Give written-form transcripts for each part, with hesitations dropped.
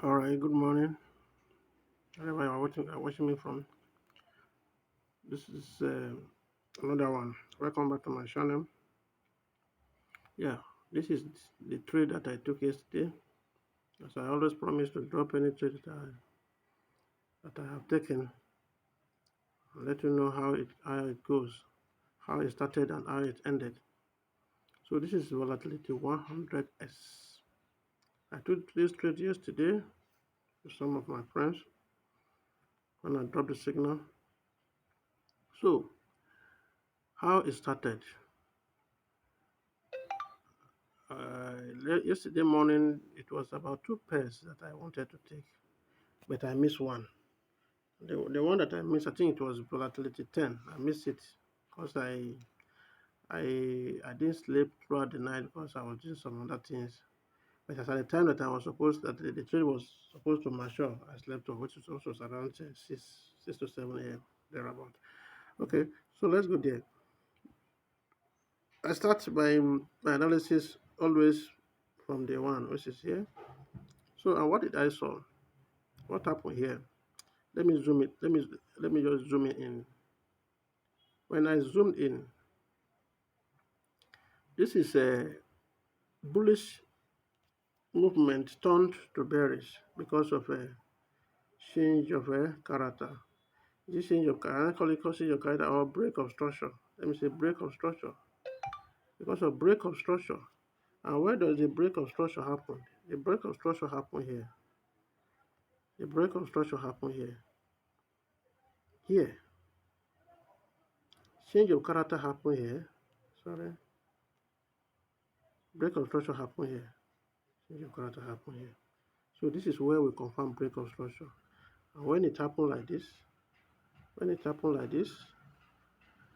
All right, good morning. Wherever you're watching me from, this is another one. Welcome back to my channel. Yeah, this is the trade that I took yesterday. As I always promise to drop any trade that I have taken, and let you know how it goes, how it started and how it ended. So this is volatility 100s. I took this trade yesterday with some of my friends when I dropped the signal. So how it started. Yesterday morning, it was about two pairs that I wanted to take, but I missed one. The one that I missed, I think it was volatility 10. I missed it because I didn't sleep throughout the night because I was doing some other things. But at the time that I was supposed that the trade was supposed to mature, I slept off, which is also around 6 to 7 a.m. thereabout. Okay, so let's go there. I start my analysis always from day one, which is here. So, and what did I saw? What happened here? Let me zoom it. Let me just zoom it in. When I zoomed in, this is a bullish movement turned to bearish because of a change of a character. This change of character, I call it change of character or break of structure. Let me say break of structure. Because of break of structure. And where does the break of structure happen? The break of structure happen here. The break of structure happen here. Here. Change of character happen here. Sorry. Break of structure happen here. Change of character happen here. So this is where we confirm break of structure. And when it happened like this, when it happened like this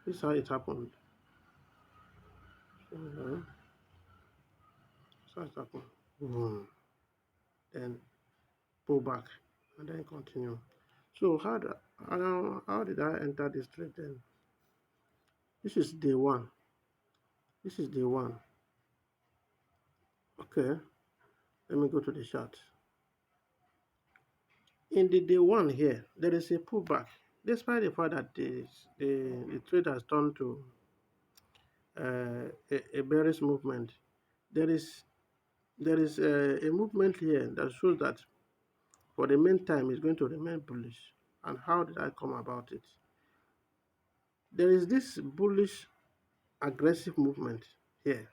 is how it happened. So, this is how it happened. Boom. Then pull back and then continue. So how did I enter this trade then? This is day one. This is day one. Okay, let me go to the chart. In the day one here, there is a pullback. Despite the fact that the trade has turned to a bearish movement, there is a movement here that shows that for the meantime it's going to remain bullish. And how did I come about it? There is this bullish aggressive movement here.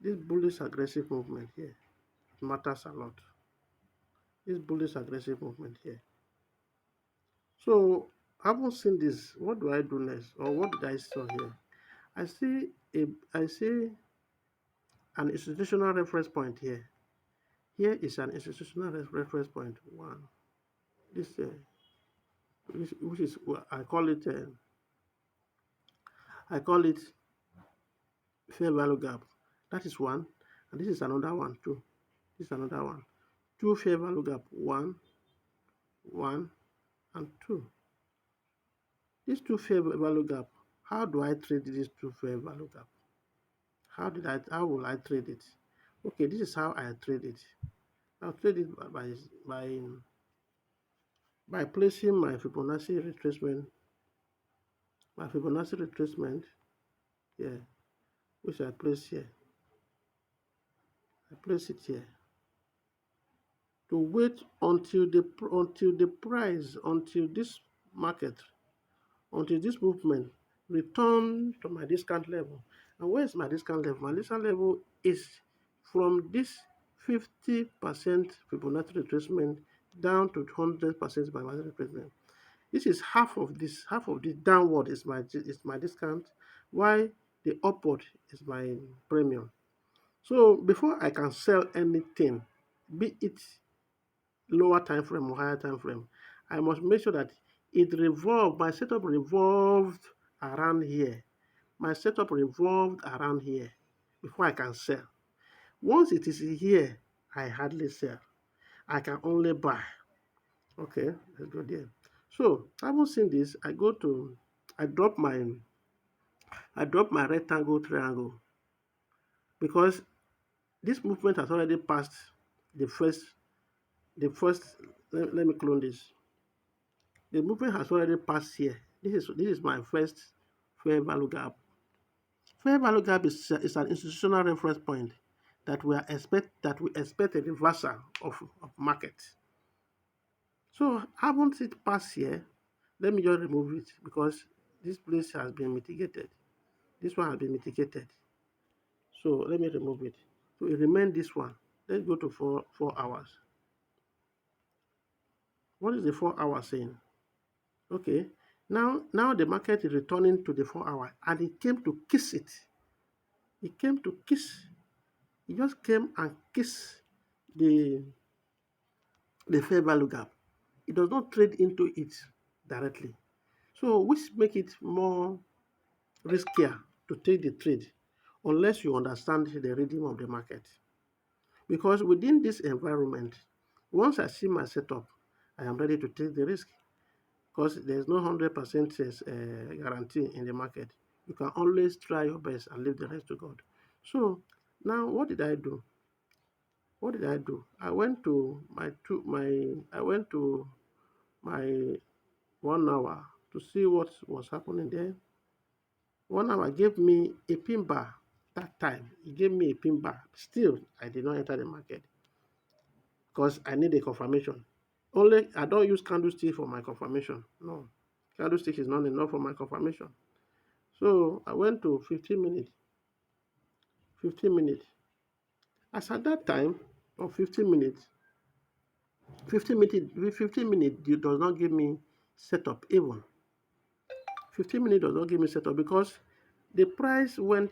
This bullish aggressive movement here matters a lot. This bullish aggressive movement here. So having seen this, what do I do next? Or what did I saw here? I see an institutional reference point here. Here is an institutional reference point one. This which is I call it fair value gap. That is one, and this is another one too. This is another one. Two fair value gap, one, and two. These two fair value gap. How do I trade these two fair value gap? How will I trade it? Okay, this is how I trade it. I'll trade it by placing my Fibonacci retracement here, which I place here. I place it here to wait until this market, until this movement return to my discount level. And where is my discount level? My discount level is from this 50% Fibonacci retracement down to 100% Fibonacci retracement. This is half of this downward is my discount, while the upward is my premium. So before I can sell anything, be it lower time frame or higher time frame, I must make sure that my setup revolved around here. My setup revolved around here before I can sell. Once it is here, I hardly sell. I can only buy. Okay, let's go there. So having seen this, I drop my rectangle triangle because this movement has already passed the first the first, let me clone this. The movement has already passed here. This is my first fair value gap. Fair value gap is an institutional reference point that we expect a reversal of market. So haven't it passed here? Let me just remove it because this place has been mitigated. This one has been mitigated. So let me remove it. So it remains this one. Let's go to 4 hours. What is the 4 hour saying? Okay. Now the market is returning to the 4 hour and it came to kiss it. It came to kiss. It just came and kiss the the fair value gap. It does not trade into it directly. So which make it more riskier to take the trade unless you understand the rhythm of the market. Because within this environment, once I see my setup, I am ready to take the risk because there's no 100% guarantee in the market. You can always try your best and leave the rest to God. So now what did I do? What did I do? I went to my 1 hour to see what was happening there. 1 hour gave me a pin bar that time. It gave me a pin bar. Still, I did not enter the market because I need a confirmation. Only I don't use candlestick for my confirmation. No, candlestick is not enough for my confirmation. So I went to 15 minutes. 15 minutes. As at that time of 15 minutes, 15 minutes does not give me setup even. 15 minutes does not give me setup because the price went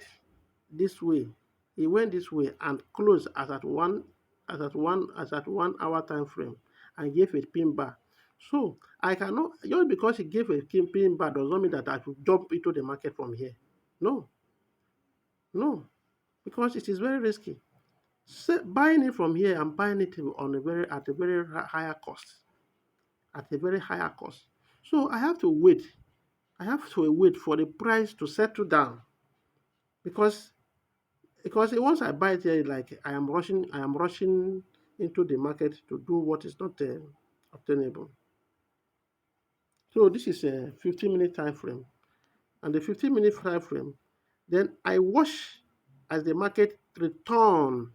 this way. It went this way and closed as at 1 hour time frame and gave a pin bar. So I cannot just because it gave a pin bar does not mean that I should jump into the market from here. No, no, because it is very risky. Buying it from here and buying it on at a very higher cost. At a very higher cost. So I have to wait. I have to wait for the price to settle down because once I buy it here, like I am rushing into the market to do what is not obtainable. So this is a 15-minute time frame, and the 15-minute time frame, then I watch as the market return.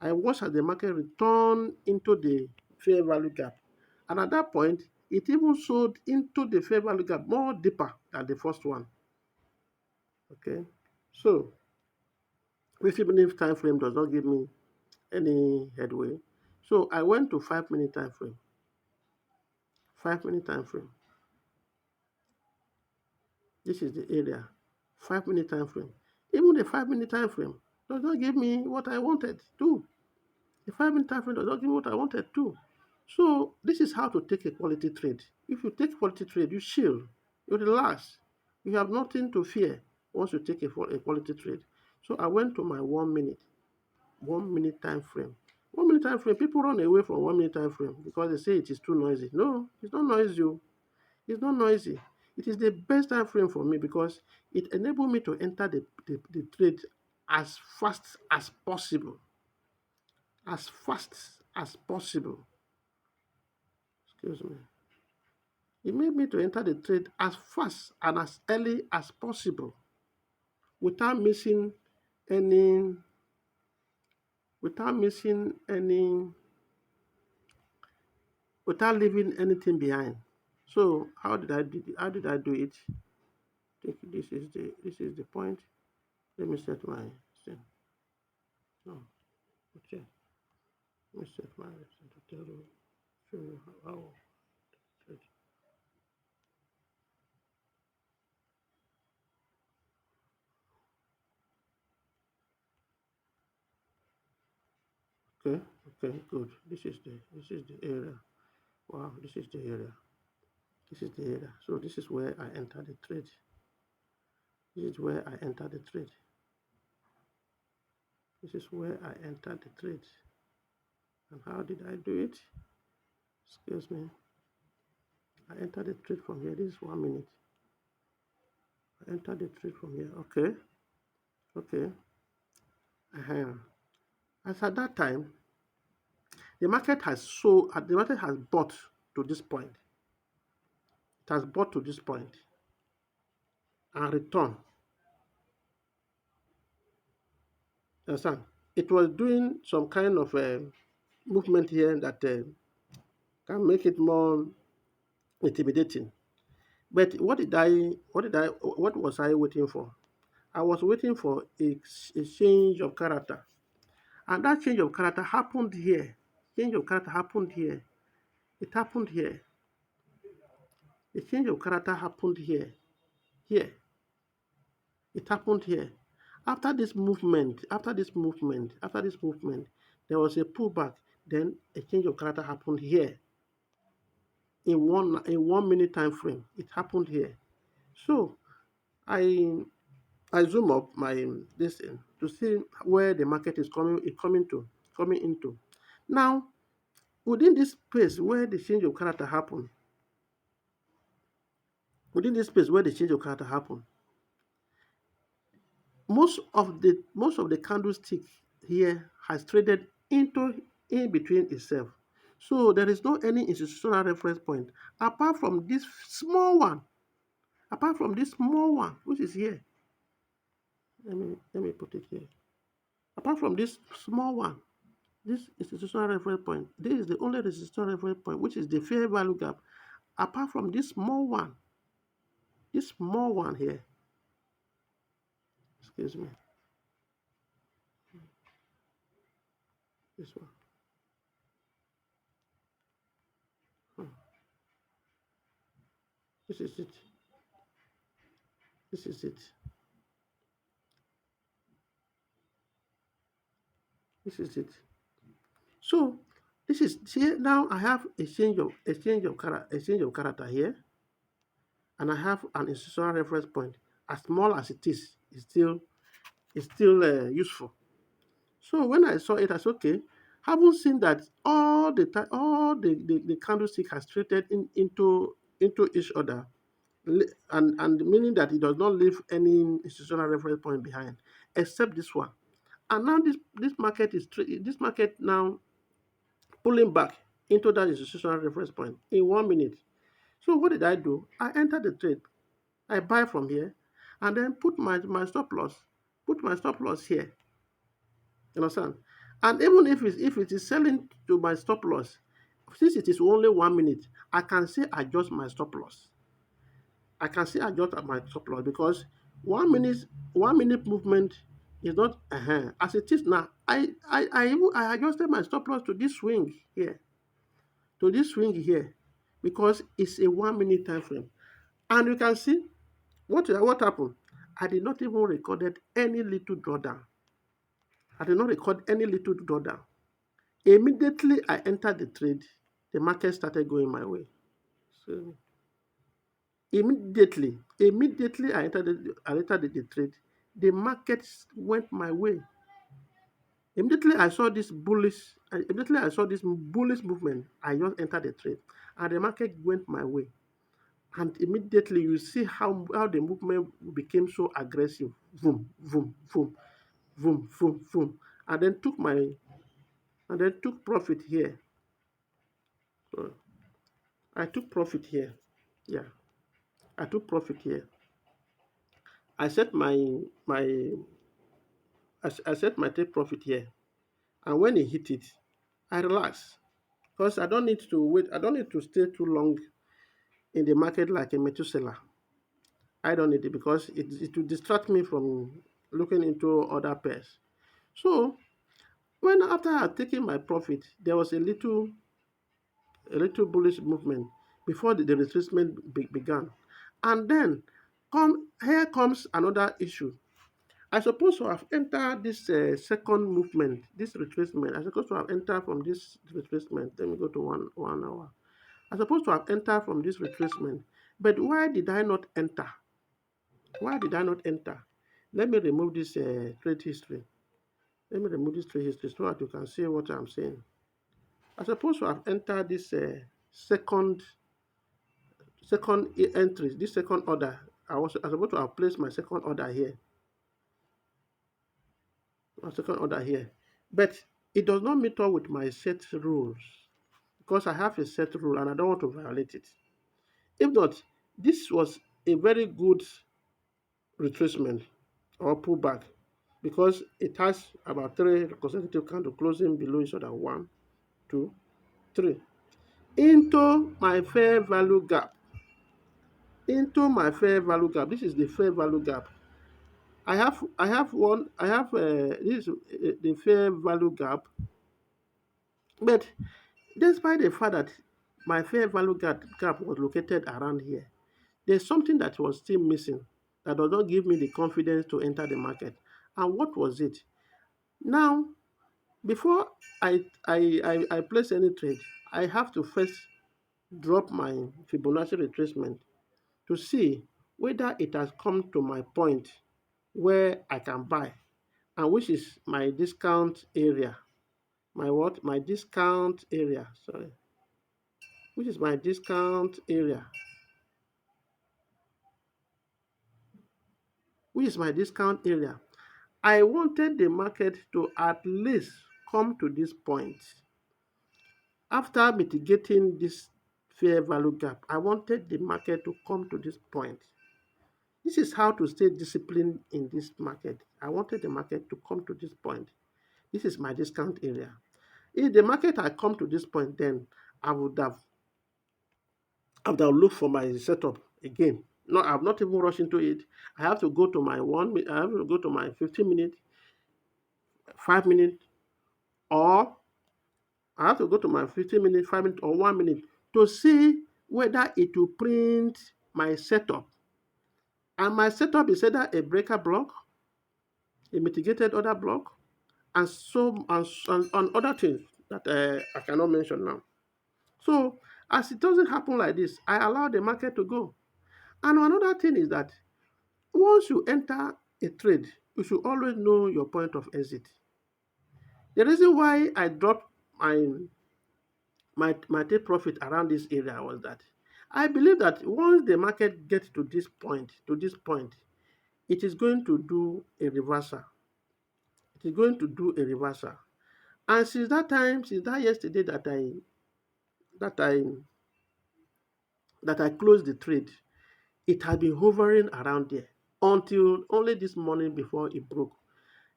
I watch as the market return into the fair value gap, and at that point, it even sold into the fair value gap more deeper than the first one. Okay, so 15-minute time frame does not give me any headway. So I went to 5 minute time frame. 5 minute time frame. This is the area. 5 minute time frame. Even the 5 minute time frame does not give me what I wanted too. The 5 minute time frame does not give me what I wanted too. So this is how to take a quality trade. If you take quality trade, you chill, you relax, you have nothing to fear once you take a quality trade. So I went to my 1 minute time frame. 1 minute time frame, people run away from 1 minute time frame because they say it is too noisy. No, it's not noisy. It's not noisy. It is the best time frame for me because it enables me to enter the trade as fast as possible. As fast as possible. Excuse me. It made me to enter the trade as fast and as early as possible without missing any without missing any without leaving anything behind. So how did I do it? I think this is the point. Let me set my thing. No, okay. Let me set my thing to tell you show you how to set. Okay, okay, good. This is the area. Wow, this is the area. This is the area. So this is where I enter the trade. This is where I enter the trade. This is where I enter the trade. And how did I do it? Excuse me. I enter the trade from here. This is 1 minute. I enter the trade from here. Okay. Okay. uh As at that time, The market has sold, the market has bought to this point. It has bought to this point and returned. Understand? It was doing some kind of movement here that can make it more intimidating. But what was I waiting for? I was waiting for a change of character. And that change of character happened here. Change of character happened here. It happened here. The change of character happened here. Here. It happened here. After this movement, there was a pullback. Then a change of character happened here in 1 minute time frame. It happened here. So I I zoom up my this thing to see where the market is coming into. Now, within this space where the change of character happened, within this space where the change of character happened, most of the candlestick here has traded into in between itself. So there is no any institutional reference point apart from this small one, which is here. Let me put it here. Apart from this small one, this institutional reference point, this is the only institutional reference point, which is the fair value gap. Apart from this small one here, excuse me, this one. Hmm. This is it. This is it. This is it. So this is here now. I have a change of character here, and I have an institutional reference point. As small as it is, it's still useful. So when I saw it, I said, okay, haven't seen that all the time, all the candlestick has traded into each other, and meaning that it does not leave any institutional reference point behind, except this one. And now this market now pulling back into that institutional reference point in 1 minute. So what did I do? I entered the trade. I buy from here, and then put my stop loss here. You understand? And even if it is selling to my stop loss, since it is only 1 minute, I can still adjust my stop loss. I can still adjust my stop loss because 1 minute movement is not as it is now. I adjusted my stop loss to this swing here, because it's a 1 minute time frame. And you can see what happened. I did not even recorded any little drawdown. I did not record any little drawdown. Immediately I entered the trade, the market started going my way. So immediately I entered the trade, the market went my way. Immediately I saw this bullish movement. I just entered the trade, and the market went my way. And immediately you see how the movement became so aggressive. Boom, boom, boom, boom, boom, boom. And then took profit here. So I took profit here. Yeah, I took profit here. I set my take profit here, and when it hit it, I relax because I don't need to wait. I don't need to stay too long in the market like a Methuselah. I don't need it because it will distract me from looking into other pairs. So when after I had taken my profit, there was a little bullish movement before the retracement began, and then here comes another issue. I suppose to have entered this second movement, this retracement. I supposed to have entered from this retracement. Let me go to 1 hour. I supposed to have entered from this retracement, but why did I not enter? Why did I not enter? Let me remove this trade history. Let me remove this trade history so that you can see what I'm saying. I supposed to have entered this second entry, this second order. I supposed to have placed my second order here, but it does not meet up with my set rules because I have a set rule and I don't want to violate it. If not, this was a very good retracement or pullback because it has about three consecutive candles closing below each other. One, two, three. Into my fair value gap. Into my fair value gap. This is the fair value gap. This is the fair value gap, but despite the fact that my fair value gap was located around here, there's something that was still missing that does not give me the confidence to enter the market. And what was it? Now, before I place any trade, I have to first drop my Fibonacci retracement to see whether it has come to my point where I can buy, and which is my discount area. My what? My discount area. Sorry. Which is my discount area. Which is my discount area. I wanted the market to at least come to this point. After mitigating this fair value gap, I wanted the market to come to this point. This is how to stay disciplined in this market. I wanted the market to come to this point. This is my discount area. If the market had come to this point, then I would have looked for my setup again. No, I've not even rushed into it. I have to go to my I have to go to my 15 minute, 5 minute, or I have to go to my 15 minute, 5 minute, or 1 minute to see whether it will print my setup. And my setup is either a breaker block, a mitigated order block, and and other things that I cannot mention now. So as it doesn't happen like this, I allow the market to go. And another thing is that once you enter a trade, you should always know your point of exit. The reason why I dropped my take profit around this area was that I believe that once the market gets to this point, it is going to do a reversal. It is going to do a reversal. And since that yesterday that I that I closed the trade, it had been hovering around there until only this morning before it broke.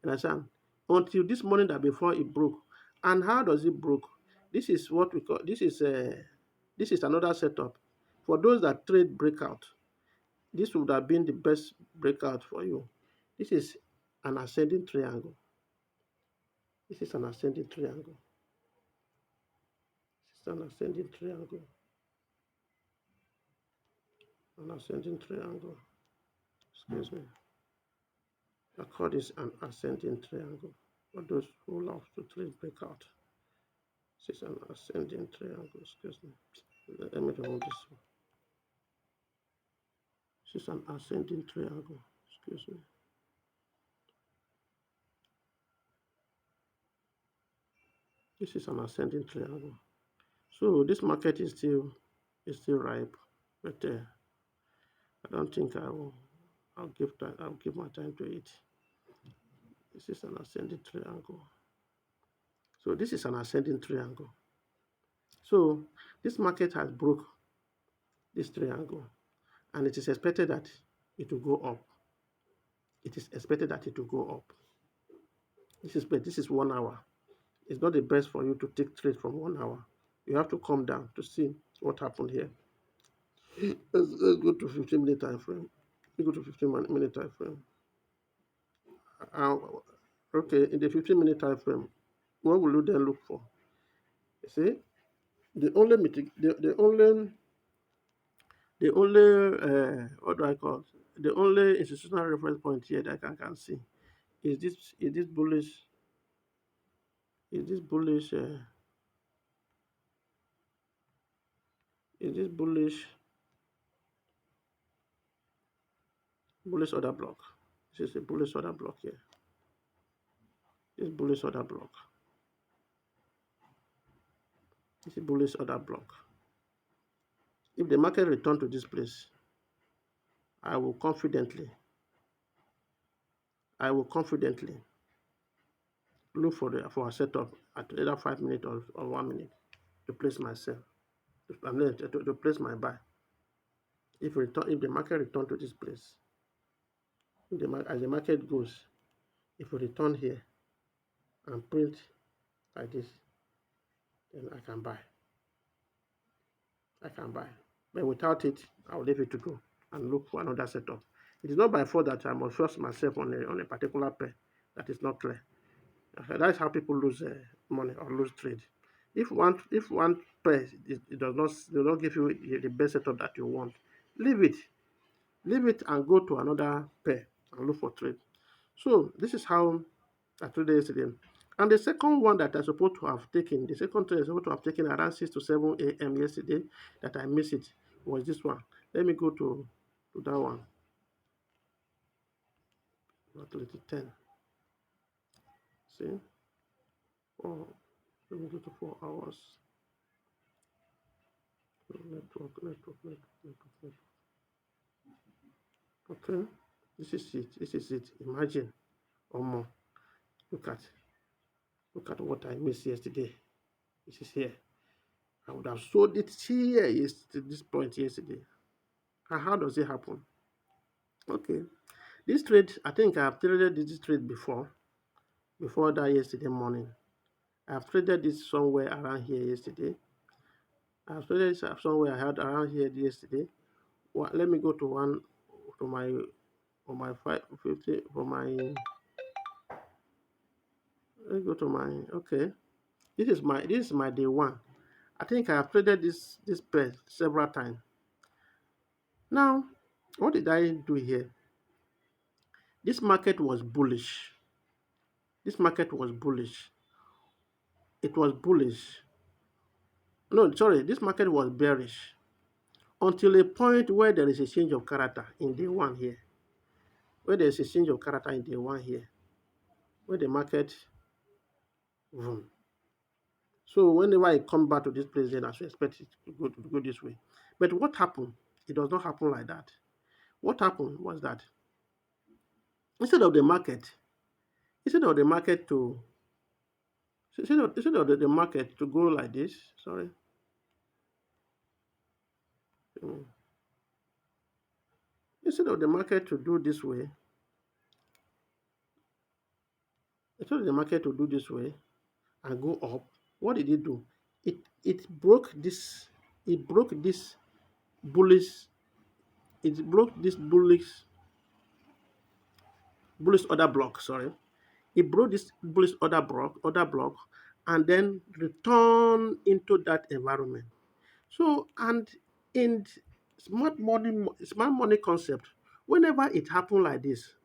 You understand? Until this morning that before it broke. And how does it broke? This is what we call this is another setup. For those that trade breakout, this would have been the best breakout for you. This is an ascending triangle. This is an ascending triangle. This is an ascending triangle. An ascending triangle. Excuse me. I call this an ascending triangle. For those who love to trade breakout. This is an ascending triangle. Excuse me. Let me remove this one. This is an ascending triangle. Excuse me. This is an ascending triangle. So this market is still ripe, but I don't think I will. I'll give my time to it. This is an ascending triangle. So this is an ascending triangle. So this market has broke this triangle, and it is expected that it will go up. It is expected that it will go up. This is 1 hour. It's not the best for you to take trade from 1 hour. You have to come down to see what happened here. Let's go to 15-minute time frame. Let's go to 15-minute time frame. Uh, okay, in the 15-minute time frame, what will you then look for? You see, the only what do I call it? The only institutional reference point here that I can see is this bullish is this bullish is this bullish order block. This is a bullish order block here. This bullish order block. This is bullish order block. If the market return to this place, I will confidently I will confidently look for a setup at either 5 minutes or 1 minute to place my sell, and then to place my buy. If the market return to this place, as the market goes, if we return here and print like this, then I can buy. I can buy. But without it, I'll leave it to go and look for another setup. It is not by fault that I must force myself on a particular pair that is not clear. Okay, that's how people lose money or lose trade. If one pair it does not give you the best setup that you want, leave it. Leave it and go to another pair and look for trade. So this is how I traded yesterday. And the second one that I supposed to have taken, the second trade I supposed to have taken around 6 to 7 a.m. yesterday that I missed it was this one. Let me go to that one. Volatility 10. See? Oh, let me go to 4 hours. Network. Okay. This is it. This is it. Imagine or more. Look at what I missed yesterday. This is here. I would have sold it here to this point yesterday. And how does it happen? Okay. This trade, I think I have traded this trade before that yesterday morning. I have traded this somewhere around here yesterday. I have traded this somewhere I had around here yesterday. Well, let me go to one to my for my 550 for my let me go to my okay. This is my day one. I think I have traded this pair several times. Now, what did I do here? This market was bullish. This market was bullish. It was bullish. No, sorry, this market was bearish until a point where there is a change of character in day one here. Where there is a change of character in day one here, where the market boom. So whenever I come back to this place, then I should expect it to go this way. But what happened? It does not happen like that. What happened was that instead of the market, instead of the market to instead of the market to go like this, sorry. mm, Instead of the market to do this way, instead of the market to do this way and go up, what did it do? It broke this. It broke this bullish. It broke this bullish order block. Sorry, it broke this bullish order block, and then return into that environment. So, and in smart money concept, whenever it happen like this,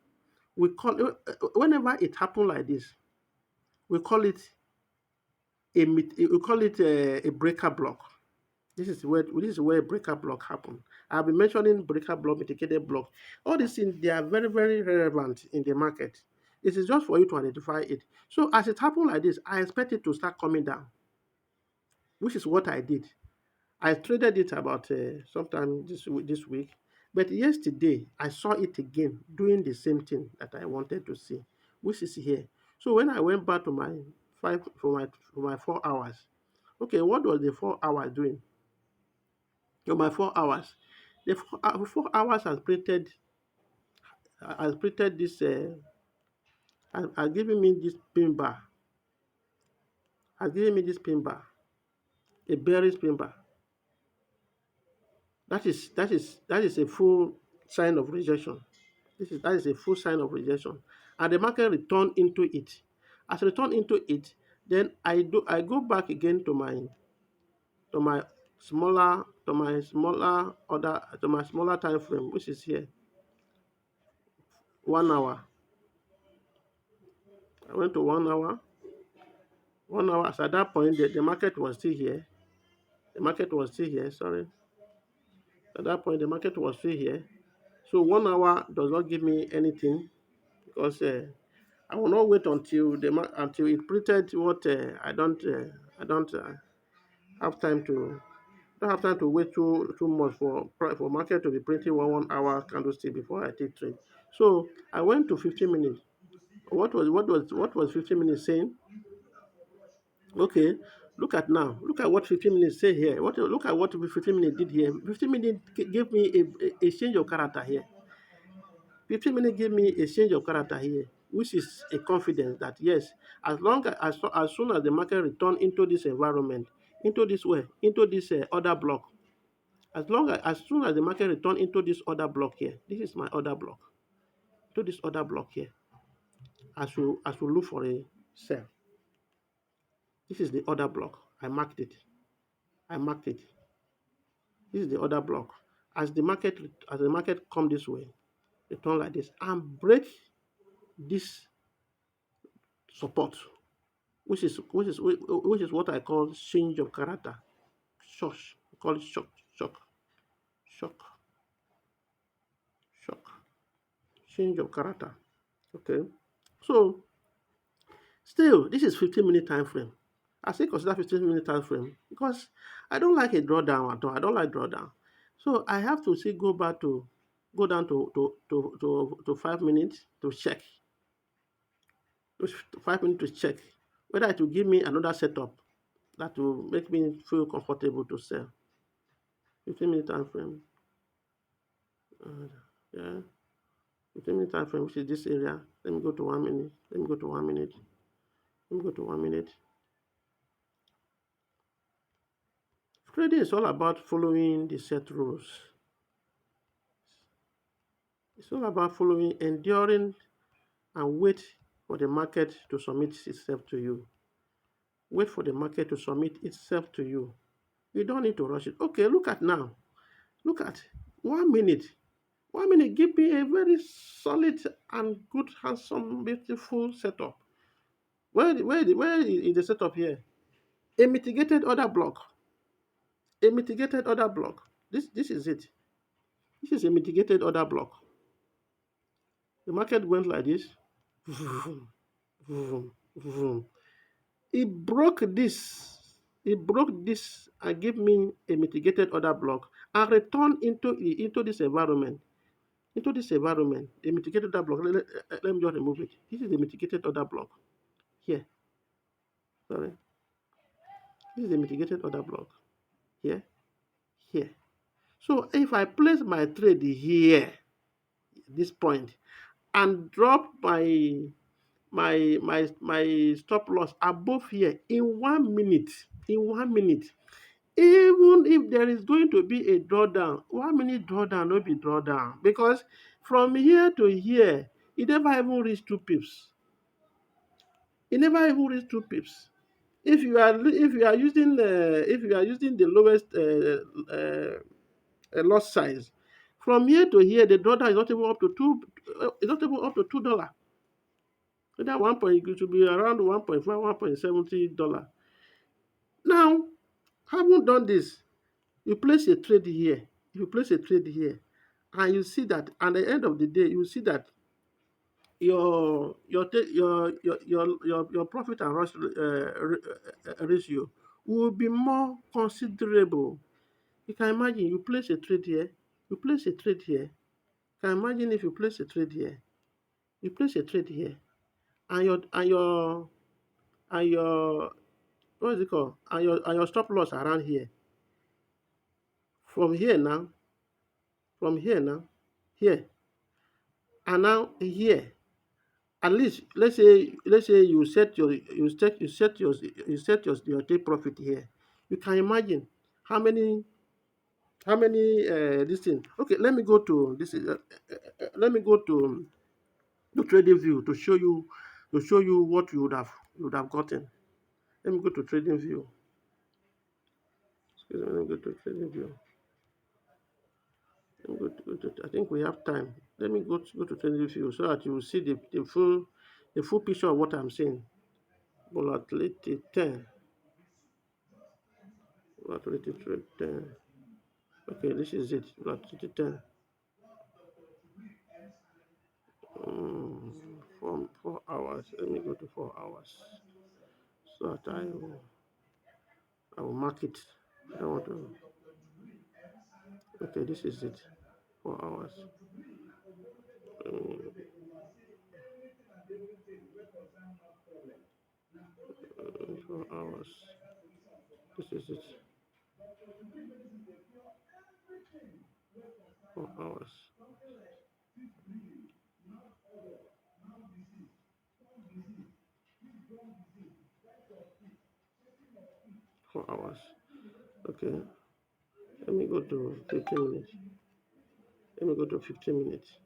whenever it happen like this, we call it a breaker block. This is where breaker block happen. I've been mentioning breaker block, mitigated block. All these things, they are very, very relevant in the market. It is just for you to identify it. So as it happened like this, I expect it to start coming down, which is what I did. I traded it about sometime this week, but yesterday I saw it again doing the same thing that I wanted to see, which is here. So when I went back to my 4 hours, okay, what was the 4 hours doing? So my 4 hours, the 4 hours has printed this has given me this pin bar, a bearish pin bar. That is a full sign of rejection. That is a full sign of rejection, and the market return into it. As I return into it, then I go back again to my smaller time frame, which is here 1 hour. I went to 1 hour. 1 hour. As at that point, the market was still here. The market was still here. Sorry. At that point, the market was still here. So 1 hour does not give me anything because I will not wait until it printed what I don't have time to don't have time to wait too much for market to be printing 1 hour candlestick before I take trade. So I went to 15 minutes. What was 15 minutes saying? Okay, look at now. Look at what 15 minutes say here. Look at what 15 minutes did here. 15 minutes gave me a change of character here. 15 minutes gave me a change of character here, which is a confidence that yes, as soon as the market return into this environment, into this way, into this other block, as soon as the market return into this other block here, this is my other block, to this other block here, as we look for a sell. This is the other block. I marked it. I marked it. This is the other block. As the market come this way, return like this and break this support, which is what I call change of character. Shock. We call it shock, shock, shock, shock. Change of character. Okay. So still, this is 15-minute time frame. I still consider 15-minute time frame because I don't like a drawdown at all. I don't like drawdown. So I have to see go down to 5 minutes to check. 5 minutes to check whether it will give me another setup that will make me feel comfortable to sell. 15-minute time frame. Yeah. 15-minute time frame, which is this area. Let me go to 1 minute. Let me go to 1 minute. Let me go to 1 minute. Trading is all about following the set rules. It's all about following, enduring, and wait for the market to submit itself to you. Wait for the market to submit itself to you. You don't need to rush it. Okay, look at now. Look at 1 minute. 1 minute give me a very solid and good, handsome, beautiful setup. Where is the setup here? A mitigated order block. A mitigated order block. This is it. This is a mitigated order block. The market went like this. Vroom, vroom, vroom. It broke this. It broke this and gave me a mitigated order block and returned into this environment. Into this environment, the mitigated order block. Let me just remove it. This is the mitigated order block. Here. Sorry. This is the mitigated order block. Here. Here. So if I place my trade here, this point, and drop my stop loss above here in 1 minute, in 1 minute, even if there is going to be a drawdown, 1 minute drawdown no be drawdown because from here to here e never even reach 2 pips. E never even reach 2 pips. If you are using the lowest loss size, from here to here the drawdown is not even up to $2. That 1 point, it should be around 1.5, $1.70. Now, having done this, you place a trade here. You place a trade here, and you see that at the end of the day, you see that your profit and loss ratio will be more considerable. You can imagine you place a trade here, you place a trade here. You can imagine if you place a trade here, you place a trade here, and your what is it called? And your stop loss around here. From here now, from here now, here, and now here. At least let's say you set your take profit here. You can imagine how many this thing. Okay, let me go to this. Let me go to trading view to show you what you would have gotten. Let me go to trading view. Excuse me, let me go to trading view. I think we have time. Let me go to trading view so that you will see the full picture of what I'm saying. Volatility 10. Volatility trade 10. Okay, this is it. Volatility 10. From 4 hours. Let me go to 4 hours so that I will mark it. I don't want to. Okay, this is it. 4 hours. 24 hours. This is it. 4 hours. 4 hours. Okay. Let me go to 15 minutes. Let me go to 15 minutes.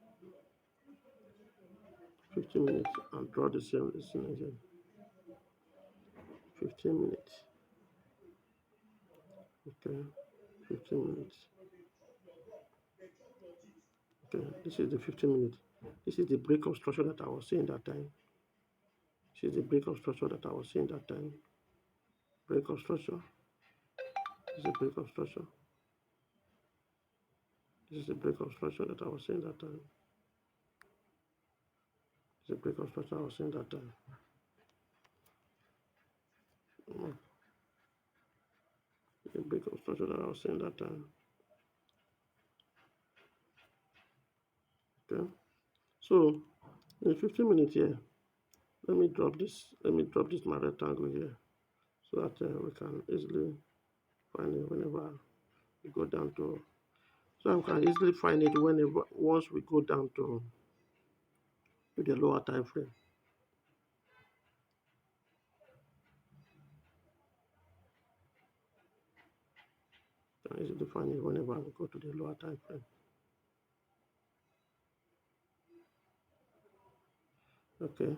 15 minutes and draw the same lesson again. 15 minutes. Okay. 15 minutes. Okay. This is the 15 minutes. This is the break of structure that I was saying that time. This is the break of structure that I was saying that time. Break of structure. This is a break of structure. This is the break of structure that I was saying that time. This is the break of structure I was saying that time. The break of structure that I was saying that time. Okay. So in 15 minutes here, let me drop this. Let me drop this my rectangle here, so that we can easily find it whenever we go down to. So I can easily find it whenever once we go down to the lower time frame. I can easily find it whenever we go to the lower time frame. Okay,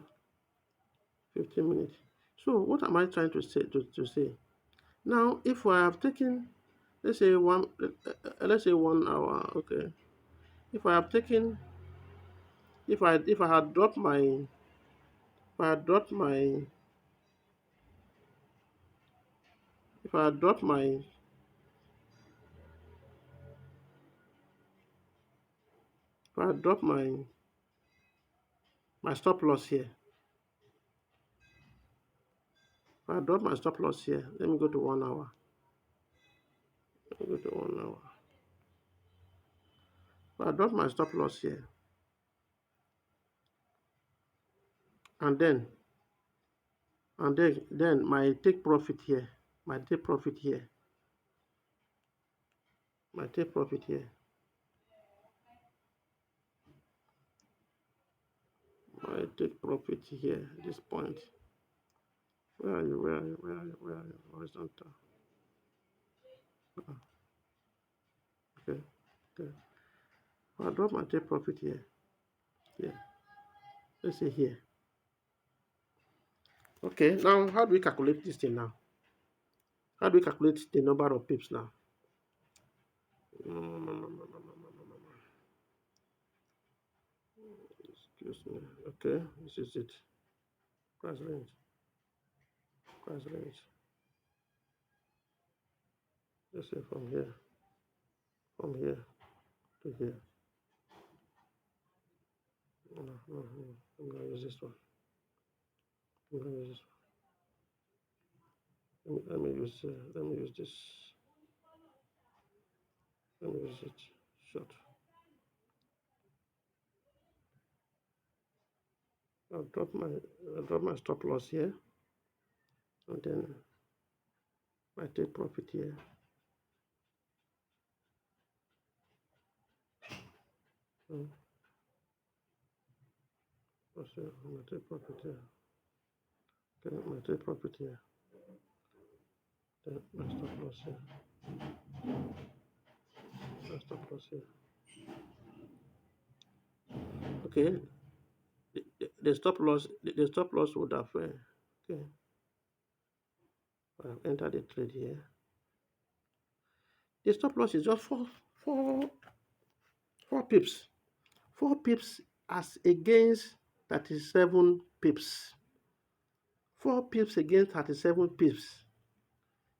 15 minutes. So what am I trying to say? To say now, if I have taken, let's say let's say 1 hour. Okay, if I have taken, if I had dropped my, if I had dropped my, if I had dropped my, if I had dropped my stop loss here, if I had dropped my stop loss here, let me go to 1 hour. Let me go to 1 hour. If I drop my stop loss here, and then my take profit here, my take profit here, my take profit here, my take profit here, this point. Where are you? Where are you? Where are you? Where are you? Horizontal. Okay. Okay. I'll drop my take profit here. Here. Let's say here. Okay. Now, how do we calculate this thing now? How do we calculate the number of pips now? Excuse me. Okay. This is it. Price range. Price range. Let's say from here to here. No, I'm gonna use this one. I'm gonna use this one. Let me use this. Let me use it short. I'll drop my stop loss here, and then my take profit here. So, my take profit here. Okay, my take profit here. Then my stop loss here. My stop loss here. Okay, the stop loss. The stop loss would have. Okay, I have entered the trade here. The stop loss is just four pips. 4 pips as against 37 pips. 4 pips against 37 pips.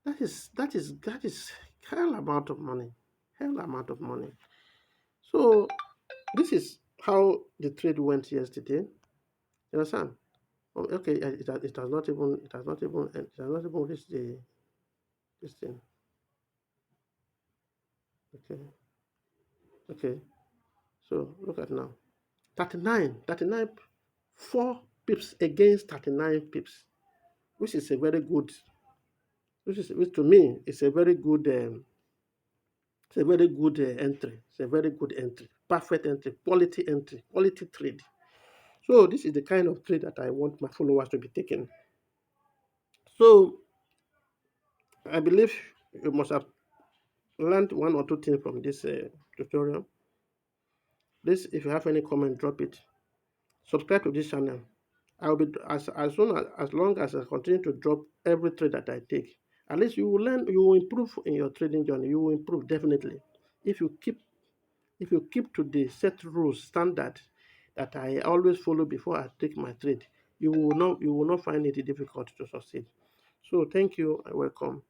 That is hell amount of money. Hell amount of money. So this is how the trade went yesterday. You understand? Okay, it has not even reached this thing. Okay. Okay. So look at now. 39, 4 pips against 39 pips. which is a very good, which to me is a very good, it's a very good entry. It's a very good entry, perfect entry, quality trade. So this is the kind of trade that I want my followers to be taking. So I believe you must have learned one or two things from this tutorial. Please, if you have any comment, drop it. Subscribe to this channel. I'll be as long as I continue to drop every trade that I take. At least you will learn, you will improve in your trading journey. You will improve definitely if you keep to the set rules standard that I always follow before I take my trade. You will not find it difficult to succeed. So thank you and welcome.